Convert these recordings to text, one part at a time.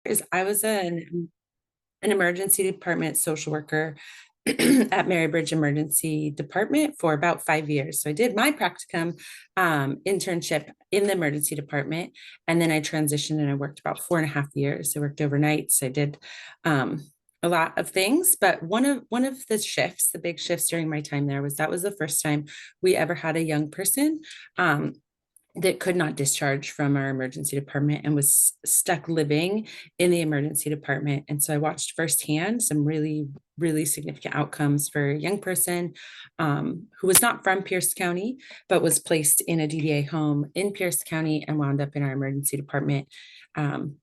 Is I was an emergency department social worker at Marybridge Emergency Department for about 5 years. So I did my practicum internship in the emergency department, and then I transitioned and I worked about 4.5 years. I worked overnights. I did um, a lot of things, but one of the shifts, the big shifts during my time there, was that was the first time we ever had a young person um, that could not discharge from our emergency department and was stuck living in the emergency department. And so I watched firsthand some really, really significant outcomes for a young person who was not from Pierce County, but was placed in a DDA home in Pierce County and wound up in our emergency department. Um,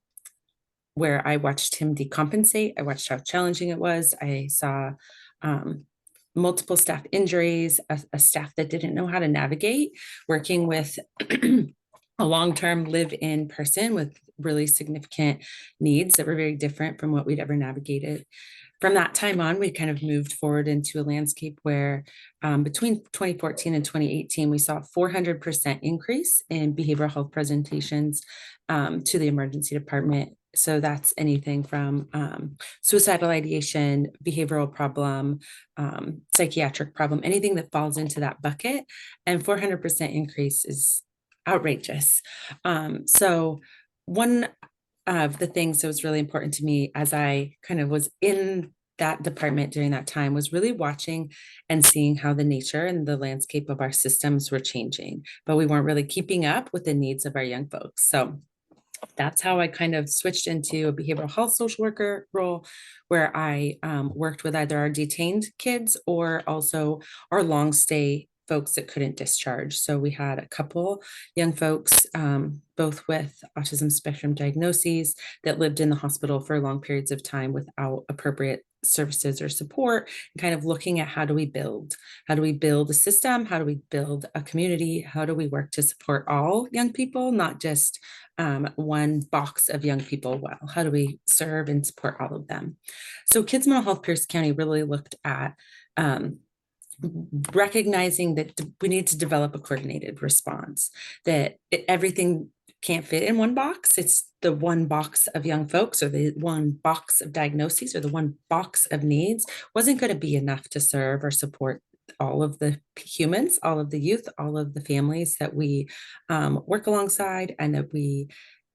where I watched him decompensate. I watched how challenging it was. I saw um, multiple staff injuries, a staff that didn't know how to navigate working with a long-term live-in person with really significant needs that were very different from what we'd ever navigated. From that time on, we kind of moved forward into a landscape where between 2014 and 2018, we saw a 400% increase in behavioral health presentations to the emergency department. So that's anything from suicidal ideation, behavioral problem, psychiatric problem, anything that falls into that bucket. And 400% increase is outrageous. So one of the things that was really important to me as I kind of was in that department during that time was really watching and seeing how the nature and the landscape of our systems were changing, but we weren't really keeping up with the needs of our young folks. So that's how I kind of switched into a behavioral health social worker role, where I worked with either our detained kids or also our long stay folks that couldn't discharge. So we had a couple young folks, both with autism spectrum diagnoses, that lived in the hospital for long periods of time without appropriate services or support, and kind of looking at how do we build a system, how do we build a community, how do we work to support all young people, not just one box of young people well. How do we serve and support all of them? So Kids Mental Health Pierce County really looked at recognizing that we need to develop a coordinated response, that everything can't fit in one box. It's the one box of young folks or the one box of diagnoses or the one box of needs wasn't going to be enough to serve or support all of the humans, all of the youth, all of the families that we work alongside and that we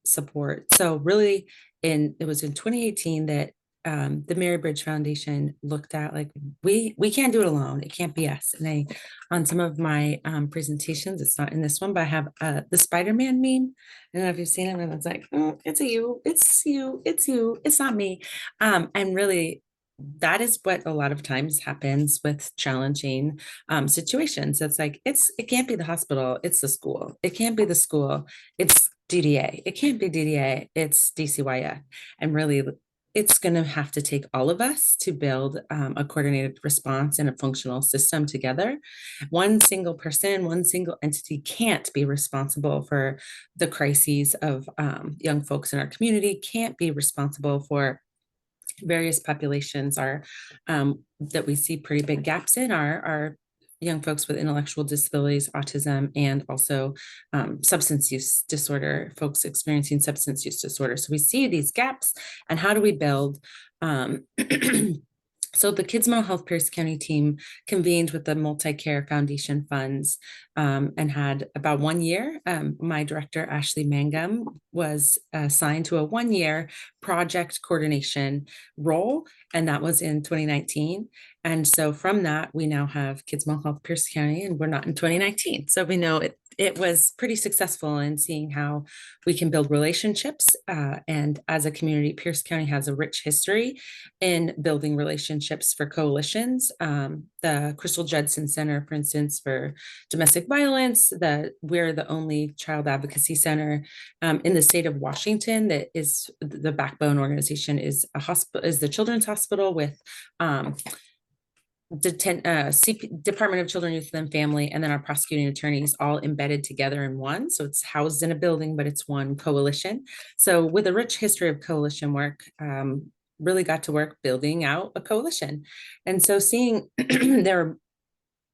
support. So really, it was in 2018 that the Marybridge Foundation looked at, like, we can't do it alone. It can't be us. And I, on some of my presentations, it's not in this one, but I have the Spider-Man meme. I don't know if you've seen it, and it's like, oh, it's you, it's you, it's you, it's not me. And really, that is what a lot of times happens with challenging situations. It's like, it can't be the hospital, it's the school. It can't be the school, it's DDA. It can't be DDA, it's DCYF. And really, it's going to have to take all of us to build a coordinated response and a functional system together. One single person, one single entity can't be responsible for the crises of young folks in our community, can't be responsible for various populations are that we see pretty big gaps in are young folks with intellectual disabilities, autism, and also substance use disorder, folks experiencing substance use disorder. So we see these gaps, and how do we build So the Kids Mental Health Pierce County team convened with the Multi-Care Foundation funds and had about 1 year. My director, Ashley Mangum, was assigned to a 1-year project coordination role, and that was in 2019. And so from that, we now have Kids Mental Health Pierce County, and we're not in 2019. So we know it was pretty successful in seeing how we can build relationships. And as a community, Pierce County has a rich history in building relationships for coalitions. The Crystal Judson Center, for instance, for domestic violence, we're the only child advocacy center in the state of Washington that is the backbone organization is the Children's Hospital with Department of Children, Youth, and Family, and then our prosecuting attorneys all embedded together in one. So it's housed in a building, but it's one coalition. So with a rich history of coalition work, really got to work building out a coalition. And so seeing there are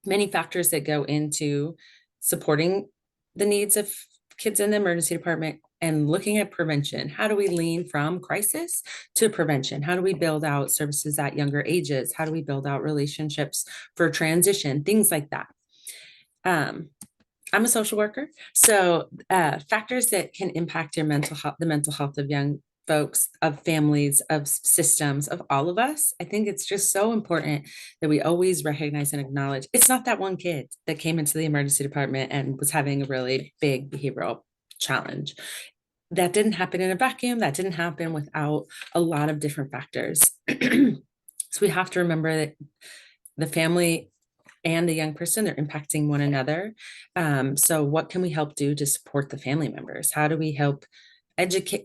many factors that go into supporting the needs of kids in the emergency department, and looking at prevention. How do we lean from crisis to prevention? How do we build out services at younger ages? How do we build out relationships for transition? Things like that. I'm a social worker, so factors that can impact your mental health, the mental health of young folks, of families, of systems, of all of us. I think it's just so important that we always recognize and acknowledge it's not that one kid that came into the emergency department and was having a really big behavioral challenge. That didn't happen in a vacuum. That didn't happen without a lot of different factors. So we have to remember that the family and the young person, they're impacting one another. So what can we help do to support the family members? How do we help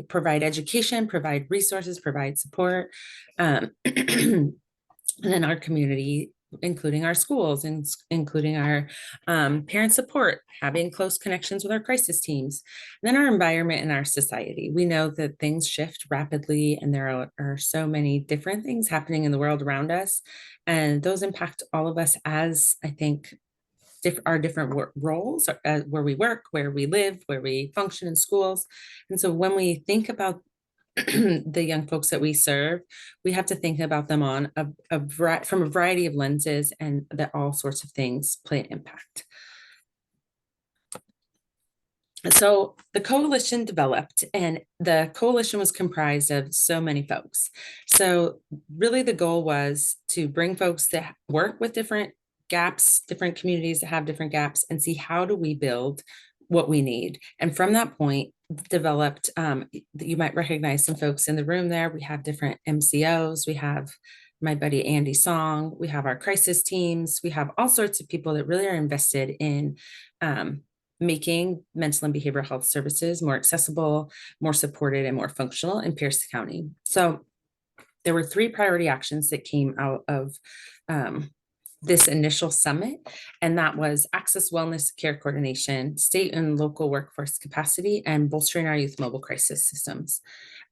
provide education, provide resources, provide support? And then our community, including our schools and including our parent support, having close connections with our crisis teams, and then our environment and our society. We know that things shift rapidly and there are so many different things happening in the world around us. And those impact all of us as, I think, our different roles, where we work, where we live, where we function in schools. And so when we think about the young folks that we serve, we have to think about them on from a variety of lenses, and that all sorts of things play an impact. So the coalition developed, and the coalition was comprised of so many folks. So really the goal was to bring folks that work with different gaps, different communities that have different gaps, and see how do we build what we need. And from that point, developed, you might recognize some folks in the room there. We have different MCOs. We have my buddy Andy Song. We have our crisis teams. We have all sorts of people that really are invested in making mental and behavioral health services more accessible, more supported, and more functional in Pierce County. So there were 3 priority actions that came out of this initial summit, and that was access, wellness, care coordination, state and local workforce capacity, and bolstering our youth mobile crisis systems.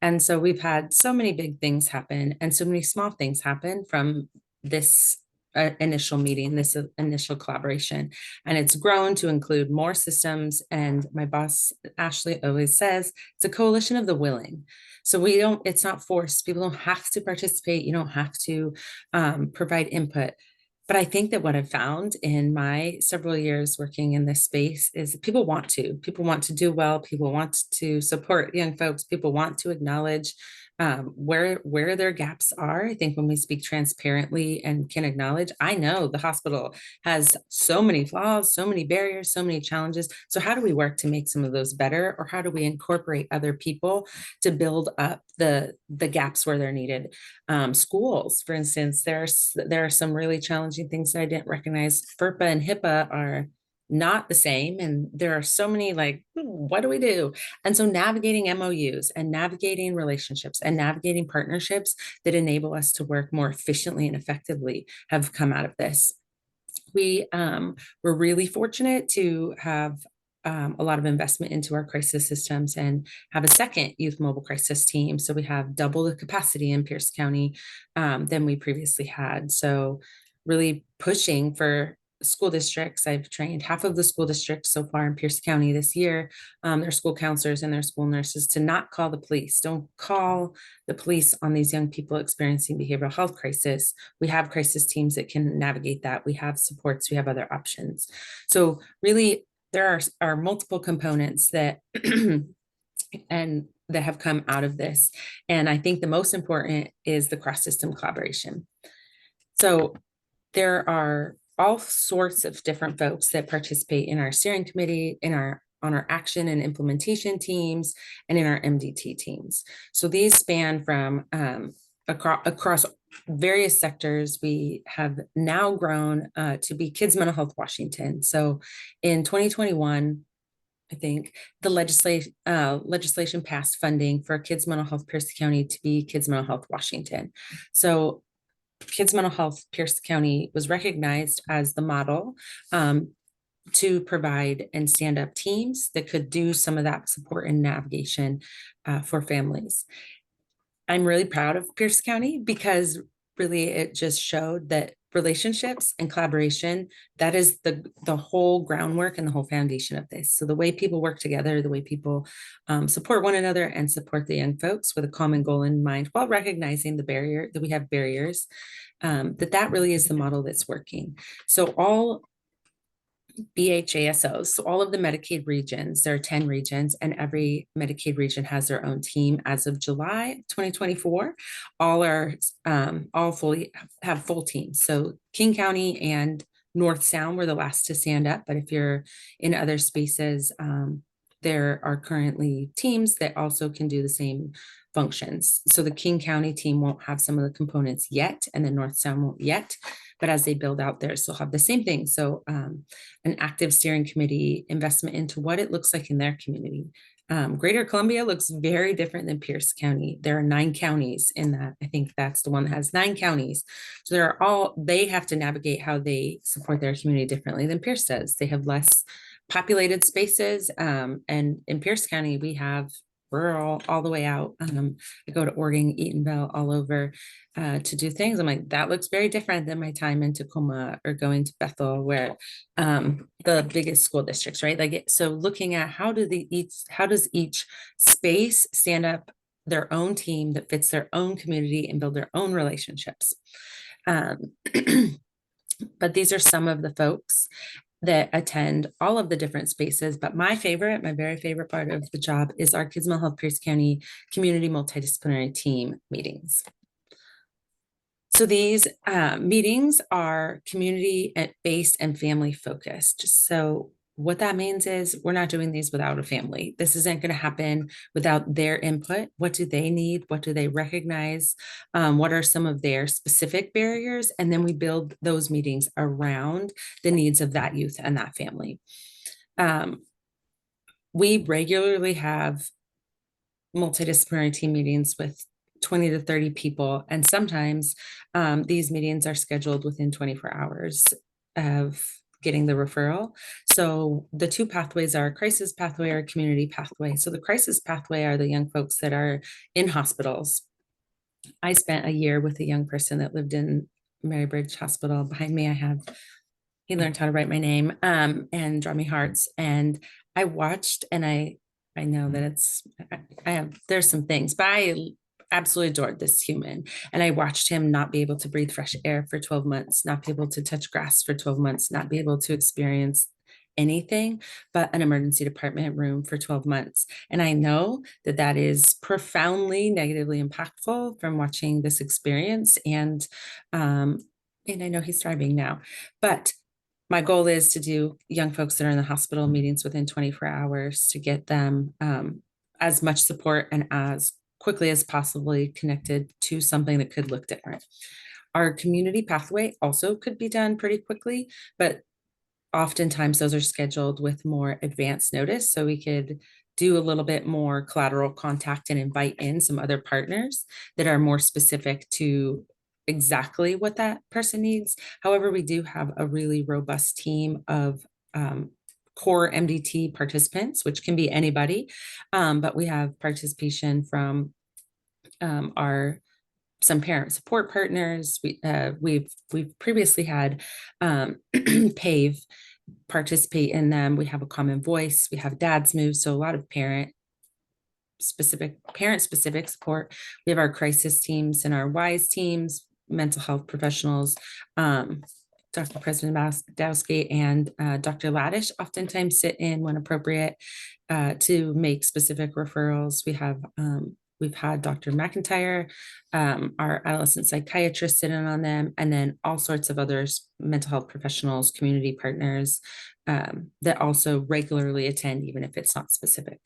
And so we've had so many big things happen and so many small things happen from this initial meeting, this initial collaboration, and it's grown to include more systems. And my boss, Ashley, always says it's a coalition of the willing. So it's not forced. People don't have to participate. You don't have to provide input. But I think that what I've found in my several years working in this space is people want to do well. People want to support young folks. People want to acknowledge where their gaps are. I think when we speak transparently and can acknowledge, I know the hospital has so many flaws, so many barriers, so many challenges. So how do we work to make some of those better? Or how do we incorporate other people to build up the gaps where they're needed? Schools, for instance, there are some really challenging things that I didn't recognize. FERPA and HIPAA are not the same. And there are so many what do we do? And so navigating MOUs and navigating relationships and navigating partnerships that enable us to work more efficiently and effectively have come out of this. We were really fortunate to have a lot of investment into our crisis systems and have a second youth mobile crisis team. So we have double the capacity in Pierce County than we previously had. So really pushing for school districts. I've trained half of the school districts so far in Pierce County this year, their school counselors and their school nurses, to not call the police. Don't call the police on these young people experiencing behavioral health crisis. We have crisis teams that can navigate that. We have supports, we have other options. So really, there are multiple components that and that have come out of this. And I think the most important is the cross-system collaboration. So there are all sorts of different folks that participate in our steering committee, on our action and implementation teams, and in our MDT teams. So these span from across various sectors. We have now grown to be Kids Mental Health Washington. So in 2021, I think the legislation passed funding for Kids Mental Health Pierce County to be Kids Mental Health Washington. So Kids Mental Health Pierce County was recognized as the model to provide and stand up teams that could do some of that support and navigation for families. I'm really proud of Pierce County because really it just showed that relationships and collaboration, that is the whole groundwork and the whole foundation of this. So the way people work together, the way people support one another and support the young folks with a common goal in mind, while recognizing the barrier that we have barriers, that really is the model that's working. So all BHASOs, so all of the Medicaid regions, there are 10 regions, and every Medicaid region has their own team. As of July 2024, all are all fully have full teams. So King County and North Sound were the last to stand up, but if you're in other spaces, there are currently teams that also can do the same functions. So the King County team won't have some of the components yet, and the North Sound won't yet, but as they build out theirs, they'll have the same thing. So an active steering committee, investment into what it looks like in their community. Greater Columbia looks very different than Pierce County. There are 9 counties in that. I think that's the one that has 9 counties. So they have to navigate how they support their community differently than Pierce does. They have less populated spaces. And in Pierce County, we're all the way out. I go to Orting, Eatonville, all over to do things. I'm like, that looks very different than my time in Tacoma or going to Bethel, where the biggest school districts, right? Like, so looking at how does each space stand up their own team that fits their own community and build their own relationships. But these are some of the folks that attend all of the different spaces. But my very favorite part of the job is our Kids Mental Health Pierce County Community Multidisciplinary Team meetings. So these meetings are community-based and family-focused. So what that means is we're not doing these without a family. This isn't going to happen without their input. What do they need? What do they recognize? What are some of their specific barriers? And then we build those meetings around the needs of that youth and that family. We regularly have multidisciplinary team meetings with 20 to 30 people. And sometimes these meetings are scheduled within 24 hours of getting the referral. So the 2 pathways are crisis pathway or community pathway. So the crisis pathway are the young folks that are in hospitals. I spent a year with a young person that lived in Mary Bridge Hospital. Behind me, he learned how to write my name and draw me hearts. And I watched, and I know that there's some things, but I absolutely adored this human. And I watched him not be able to breathe fresh air for 12 months, not be able to touch grass for 12 months, not be able to experience anything but an emergency department room for 12 months. And I know that is profoundly negatively impactful from watching this experience. And I know he's thriving now, but my goal is to do young folks that are in the hospital meetings within 24 hours to get them as much support and as quickly as possibly connected to something that could look different. Our community pathway also could be done pretty quickly, but oftentimes those are scheduled with more advanced notice. So we could do a little bit more collateral contact and invite in some other partners that are more specific to exactly what that person needs. However, we do have a really robust team of core MDT participants, which can be anybody, but we have participation from some parent support partners. We've previously had PAVE participate in them. We have a common voice. We have Dad's Move, so a lot of parent specific support. We have our crisis teams and our WISE teams, mental health professionals. Dr. President Dowski and Dr. Laddish oftentimes sit in when appropriate to make specific referrals. We've had Dr. McIntyre, our adolescent psychiatrist, sit in on them, and then all sorts of others, mental health professionals, community partners that also regularly attend, even if it's not specific.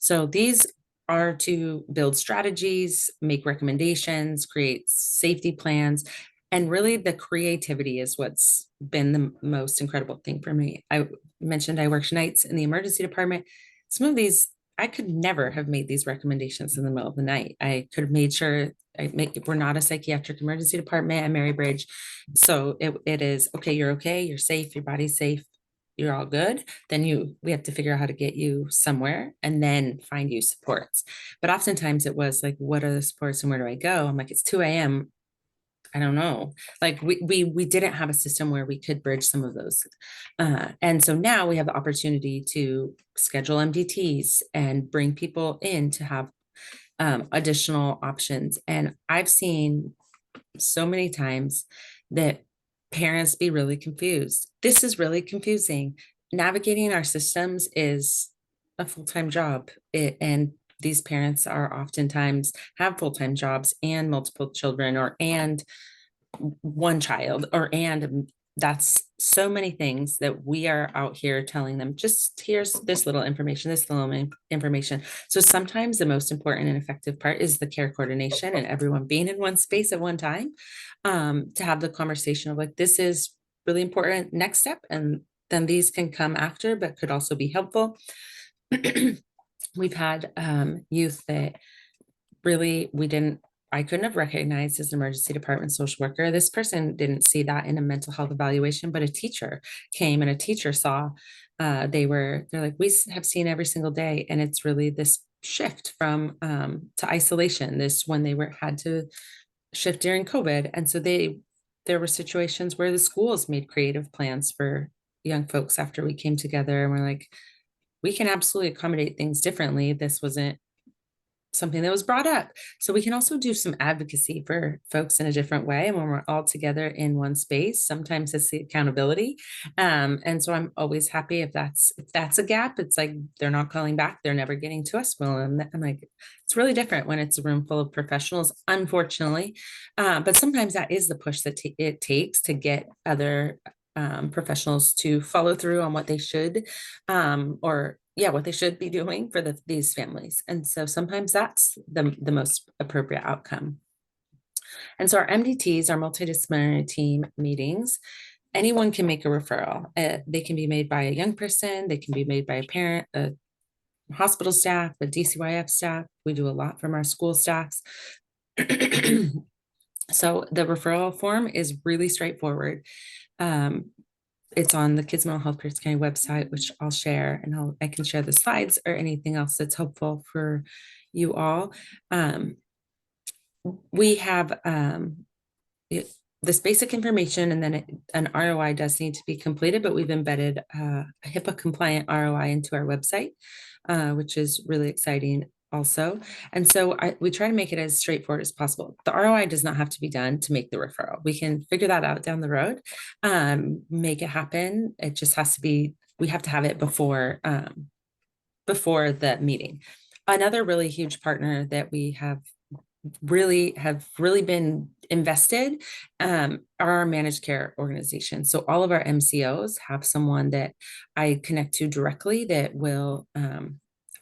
So these are to build strategies, make recommendations, create safety plans, and really the creativity is what's been the most incredible thing for me. I mentioned I worked nights in the emergency department. Some of these, I could never have made these recommendations in the middle of the night. I could have made sure we're not a psychiatric emergency department at Mary Bridge. So it is, okay, you're safe, your body's safe, you're all good. Then we have to figure out how to get you somewhere and then find you supports. But oftentimes it was like, what are the supports and where do I go? I'm like, it's 2 a.m. I don't know, like we didn't have a system where we could bridge some of those. And so now we have the opportunity to schedule MDTs and bring people in to have additional options. And I've seen so many times that parents be really confused. This is really confusing. Navigating our systems is a full-time job. And these parents are oftentimes have full-time jobs and multiple children, or and one child, or and that's so many things that we are out here telling them, just here's this little information, this little information. So sometimes the most important and effective part is the care coordination and everyone being in one space at one time, to have the conversation of like, this is really important next step, and then these can come after, but could also be helpful. We've had youth that really I couldn't have recognized as an emergency department social worker. This person didn't see that in a mental health evaluation, but a teacher came and a teacher saw, they're like, we have seen every single day. And it's really this shift from to isolation, this when they had to shift during COVID. And so there were situations where the schools made creative plans for young folks after we came together, and we're like, we can absolutely accommodate things differently. This wasn't something that was brought up. So we can also do some advocacy for folks in a different way. And when we're all together in one space, sometimes it's the accountability. And so I'm always happy if that's a gap. It's like, they're not calling back, they're never getting to us. Well, I'm like, it's really different when it's a room full of professionals, unfortunately. But sometimes that is the push that it takes to get other professionals to follow through on what they should, or what they should be doing for these families. And so sometimes that's the most appropriate outcome. And so our MDTs, our multidisciplinary team meetings, anyone can make a referral. They can be made by a young person, they can be made by a parent, a hospital staff, a DCYF staff. We do a lot from our school staffs. So the referral form is really straightforward. It's on the Kids Mental Health Pierce County website, which I'll share, and I can share the slides or anything else that's helpful for you all. We have this basic information, and then an ROI does need to be completed, but we've embedded a HIPAA compliant ROI into our website, which is really exciting also. And so we try to make it as straightforward as possible. The ROI does not have to be done to make the referral. We can figure that out down the road, make it happen. It just has to be, we have to have it before the meeting. Another really huge partner that we have really been invested are our managed care organizations. So all of our MCOs have someone that I connect to directly that will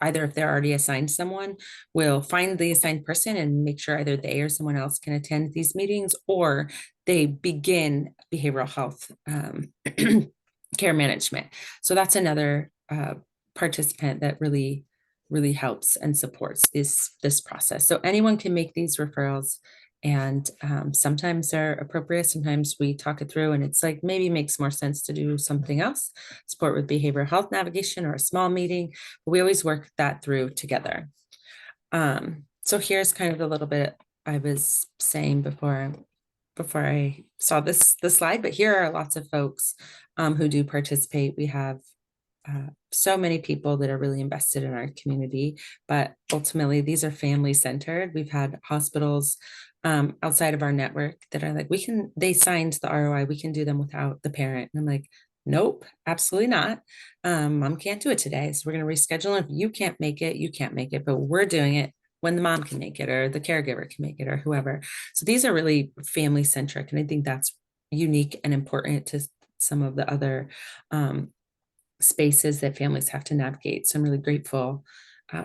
either, if they're already assigned someone, will find the assigned person and make sure either they or someone else can attend these meetings, or they begin behavioral health care management. So that's another participant that really helps and supports this process. So anyone can make these referrals, and sometimes they're appropriate. Sometimes we talk it through and it's like, maybe makes more sense to do something else, support with behavioral health navigation or a small meeting, but we always work that through together. So here's kind of a little bit I was saying before I saw the slide, but here are lots of folks who do participate. We have so many people that are really invested in our community, but ultimately these are family centered. We've had hospitals outside of our network that are like, they signed the ROI, we can do them without the parent. And I'm like, nope, absolutely not. Mom can't do it today, so we're going to reschedule. If you can't make it, you can't make it, but we're doing it when the mom can make it, or the caregiver can make it, or whoever. So these are really family centric, and I think that's unique and important to some of the other spaces that families have to navigate. So I'm really grateful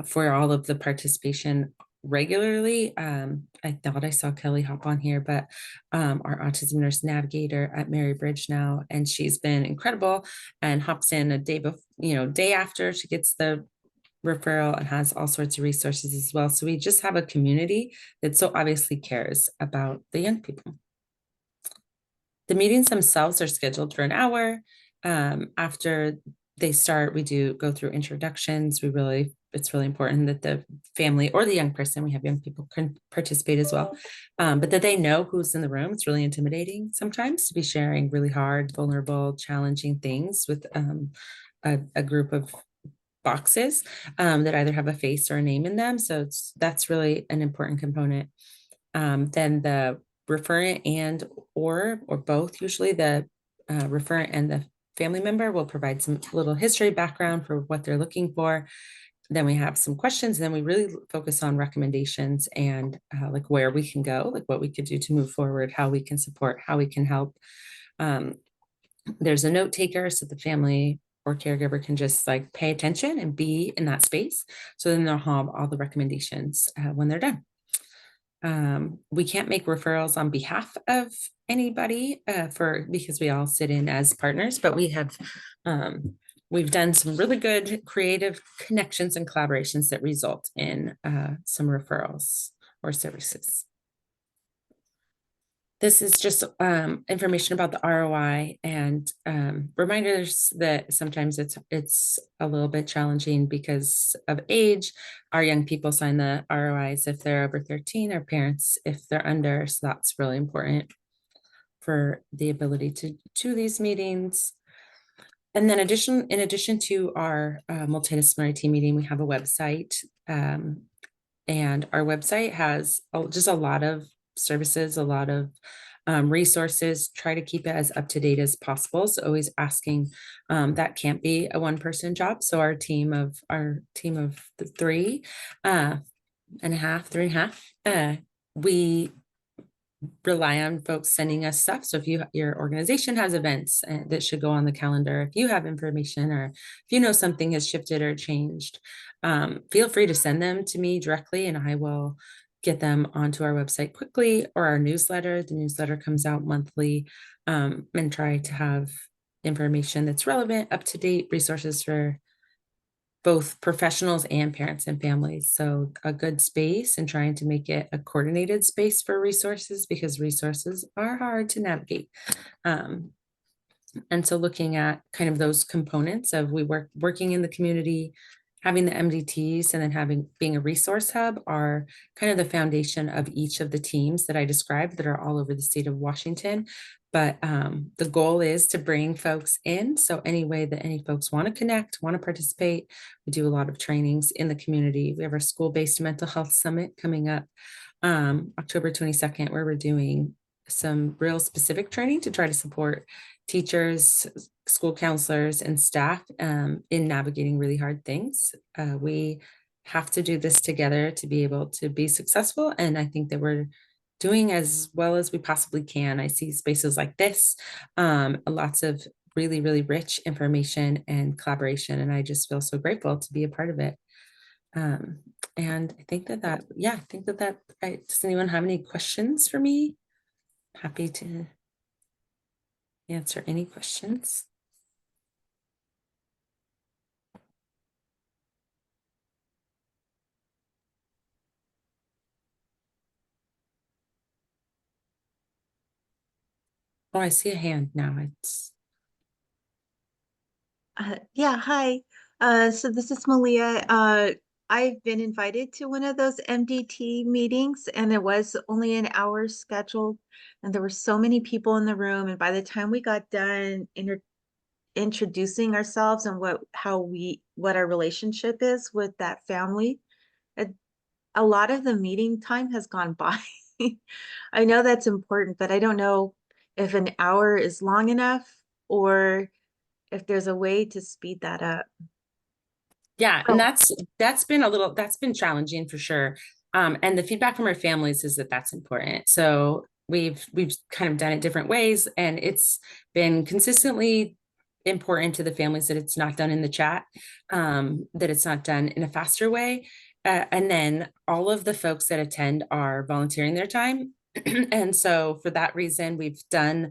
for all of the participation regularly. I thought I saw Kelly hop on here, but our autism nurse navigator at Mary Bridge now, and she's been incredible and hops in a day after she gets the referral, and has all sorts of resources as well. So we just have a community that so obviously cares about the young people. The meetings themselves are scheduled for an hour. After we go through introductions. It's really important that the family or the young person, we have young people can participate as well, but that they know who's in the room. It's really intimidating sometimes to be sharing really hard, vulnerable, challenging things with a group of boxes that either have a face or a name in them. So that's really an important component. Then the referent or both, usually the referent and the family member will provide some little history background for what they're looking for. Then we have some questions, and then we really focus on recommendations and like where we can go, like what we could do to move forward, how we can support, how we can help. There's a note taker so the family or caregiver can just like pay attention and be in that space. So then they'll have all the recommendations when they're done. We can't make referrals on behalf of anybody because we all sit in as partners, but we've done some really good creative connections and collaborations that result in some referrals or services. This is just information about the ROI and reminders that sometimes it's a little bit challenging because of age. Our young people sign the ROIs if they're over 13, our parents if they're under. So that's really important for the ability to these meetings. And then in addition to our multidisciplinary team meeting, we have a website. And our website has just a lot of services, a lot of resources, try to keep it as up to date as possible. So always asking, that can't be a one-person job. So our team of the three and a half, we rely on folks sending us stuff. So if your organization has events that should go on the calendar, if you have information or if you know something has shifted or changed, feel free to send them to me directly and I will get them onto our website quickly, or our newsletter. The newsletter comes out monthly, and try to have information that's relevant, up to date, resources for both professionals and parents and families. So a good space and trying to make it a coordinated space for resources because resources are hard to navigate. And so looking at kind of those components of working in the community, having the MDTs, and then being a resource hub are kind of the foundation of each of the teams that I described that are all over the state of Washington. But the goal is to bring folks in. So any way that any folks want to connect, want to participate, we do a lot of trainings in the community. We have our school-based mental health summit coming up October 22nd, where we're doing some real specific training to try to support teachers, school counselors, and staff in navigating really hard things. We have to do this together to be able to be successful. And I think that we're doing as well as we possibly can. I see spaces like this, lots of really, really rich information and collaboration. And I just feel so grateful to be a part of it. And I think does anyone have any questions for me? Happy to answer any questions. Oh, I see a hand now. Yeah, hi. So this is Malia. I've been invited to one of those MDT meetings, and it was only an hour scheduled, and there were so many people in the room. And by the time we got done introducing ourselves and what our relationship is with that family, it, a lot of the meeting time has gone by. I know that's important, but I don't know if an hour is long enough or if there's a way to speed that up. Yeah, and that's been challenging for sure. And the feedback from our families is that that's important. So we've kind of done it different ways, and it's been consistently important to the families that it's not done in the chat, that it's not done in a faster way. And then all of the folks that attend are volunteering their time. And so for that reason, we've done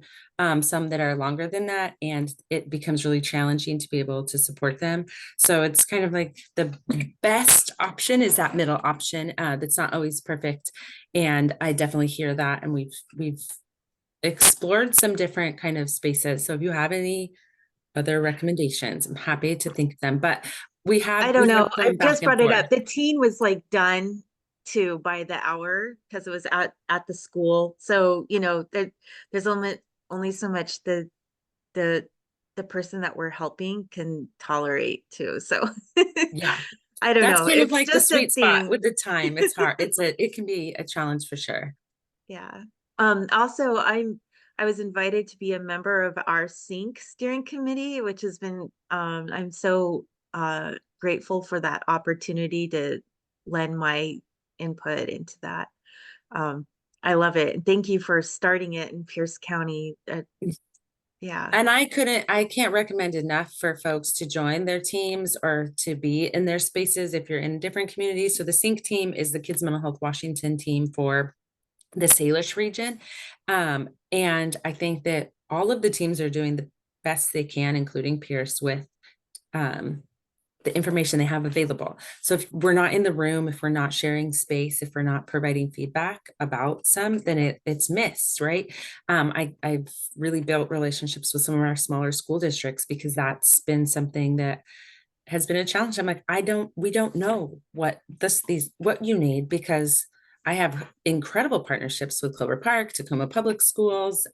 some that are longer than that, and it becomes really challenging to be able to support them. So it's kind of like the best option is that middle option that's not always perfect. And I definitely hear that. And we've explored some different kind of spaces. So if you have any other recommendations. I'm happy to think of them, but we I have don't know. gone I've back just and brought it forth. up. The teen was like done too by the hour because it was at the school. So, there's only so much the the person that we're helping can tolerate too. So Yeah. I don't That's know. kind of It's like the just a sweet spot with thing. the time. It's hard. It can be a challenge for sure. Yeah. Also I was invited to be a member of our sync steering committee, which has been I'm so grateful for that opportunity to lend my input into that. Um I love it. And thank you for starting it in Pierce County. Yeah. And I can't recommend enough for folks to join their teams or to be in their spaces if you're in different communities. So the sync team is the Kids Mental Health Washington team for the Salish region. And I think that all of the teams are doing the best they can, including Pierce, with um, the information they have available. So if we're not in the room, if we're not sharing space, if we're not providing feedback about some, then it's missed, right? I've really built relationships with some of our smaller school districts because that's been something that has been a challenge. I'm like, we don't know what you need because I have incredible partnerships with Clover Park, Tacoma Public Schools.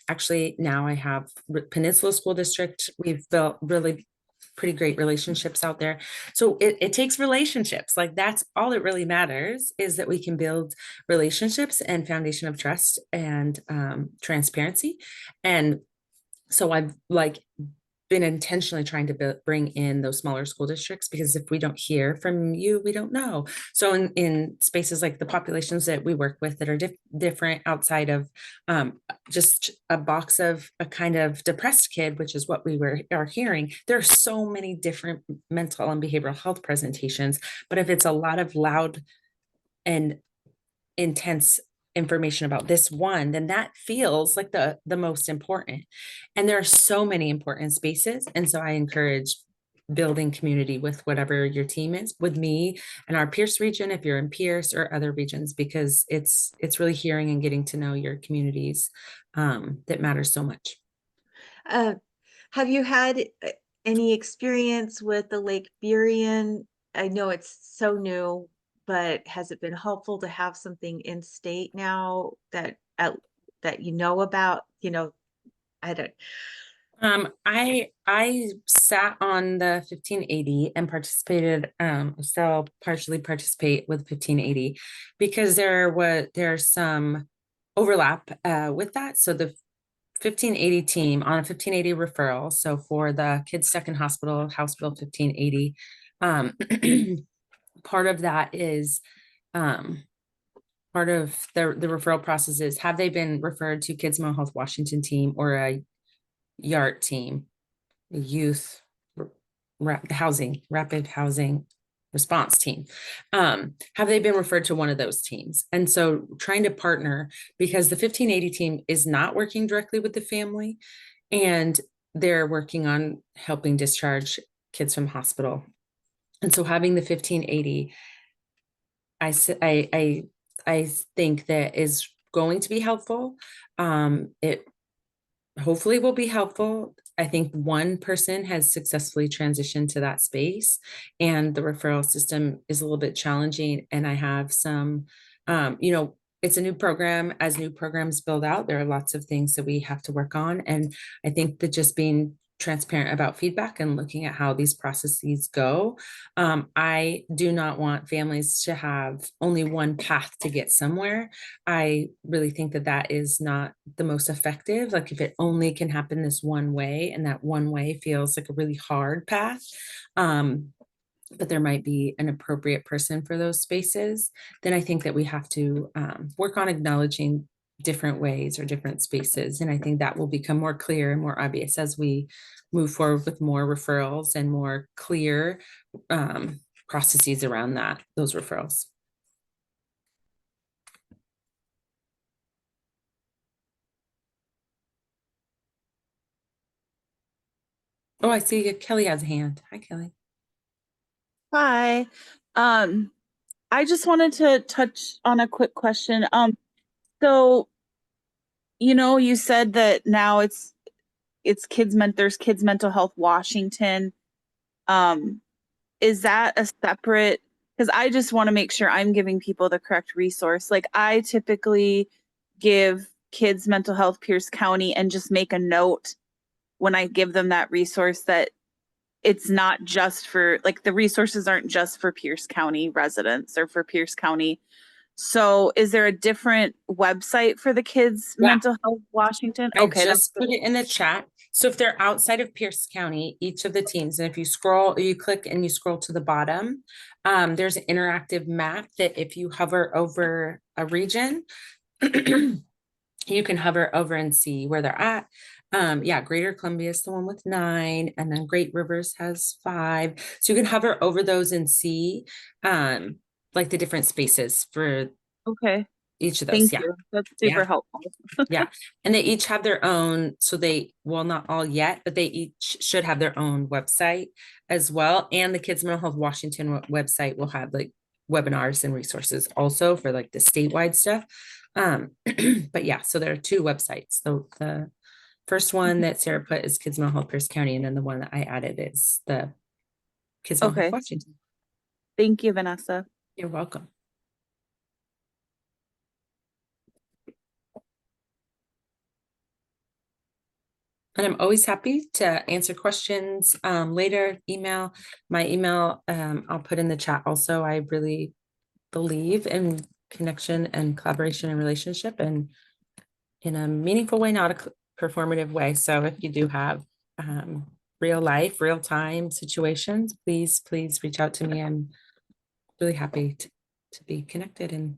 Actually, now I have Peninsula School District. We've built really pretty great relationships out there. So it takes relationships. Like that's all it really matters is that we can build relationships and foundation of trust and transparency. And so I've like been intentionally trying to bring in those smaller school districts because if we don't hear from you, we don't know. So in spaces like the populations that we work with that are different outside of just a box of a kind of depressed kid, which is what are hearing, there are so many different mental and behavioral health presentations. But if it's a lot of loud and intense information about this one, then that feels like the most important. And there are so many important spaces. And so I encourage building community with whatever your team is, with me and our Pierce region, if you're in Pierce or other regions, because it's really hearing and getting to know your communities that matters so much. Uh have you had any experience with the Lake Burien? I know it's so new, but has it been helpful to have something in state now that you know about? I don't. I sat on the 1580 and participated, still partially participate with 1580 because there's some overlap with that. So the 1580 team on a 1580 referral. So for the kids stuck in hospital, House Bill 1580, part of that is um, part of the referral process is have they been referred to Kids Mental Health Washington team or a YART team, youth rapid housing response team. Have they been referred to one of those teams? And so trying to partner because the 1580 team is not working directly with the family and they're working on helping discharge kids from hospital. And so having the 1580, I think that is going to be helpful. It hopefully will be helpful. I think one person has successfully transitioned to that space and the referral system is a little bit challenging. And I have some, it's a new program. As new programs build out, there are lots of things that we have to work on. And I think that just being transparent about feedback and looking at how these processes go. I do not want families to have only one path to get somewhere. I really think that that is not the most effective. Like if it only can happen this one way and that one way feels like a really hard path, but there might be an appropriate person for those spaces, then I think that we have to work on acknowledging different ways or different spaces. And I think that will become more clear and more obvious as we move forward with more referrals and more clear processes around those referrals. Oh, I see Kelly has a hand. Hi, Kelly. Hi. Um, I just wanted to touch on a quick question. So, you said that now there's Kids Mental Health Washington. Is that a separate, because I just want to make sure I'm giving people the correct resource. Like I typically give Kids Mental Health Pierce County and just make a note when I give them that resource that it's not just for, like, the resources aren't just for Pierce County residents or for Pierce County. So is there a different website for the Kids Yeah. Mental Health Washington? I Okay, that's just put it in the chat. So if they're outside of Pierce County, each of the teams, and if you scroll, you click and you scroll to the bottom, there's an interactive map that if you hover over a region, you can hover over and see where they're at. Yeah, Greater Columbia is the one with 9, and then Great Rivers has 5. So you can hover over those and see like the different spaces for okay. each of those. Thank Yeah. you. That's Yeah. super helpful. Yeah. And they each have their own, so they, well, not all yet, but they each should have their own website as well. And the Kids Mental Health Washington website will have like webinars and resources also for like the statewide stuff. But yeah, so there are 2 websites. So the first one that Sarah put is Kids Mental Health Pierce County, and then the one that I added is the Kids Mental Health Okay. Washington. Thank you, Vanessa. You're welcome. And I'm always happy to answer questions later, email. My email, I'll put in the chat also. I really believe in connection and collaboration and relationship, and in a meaningful way, not a performative way. So if you do have real life, real time situations, please reach out to me. I'm really happy to be connected and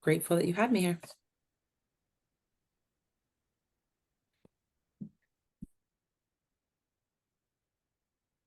grateful that you had me here.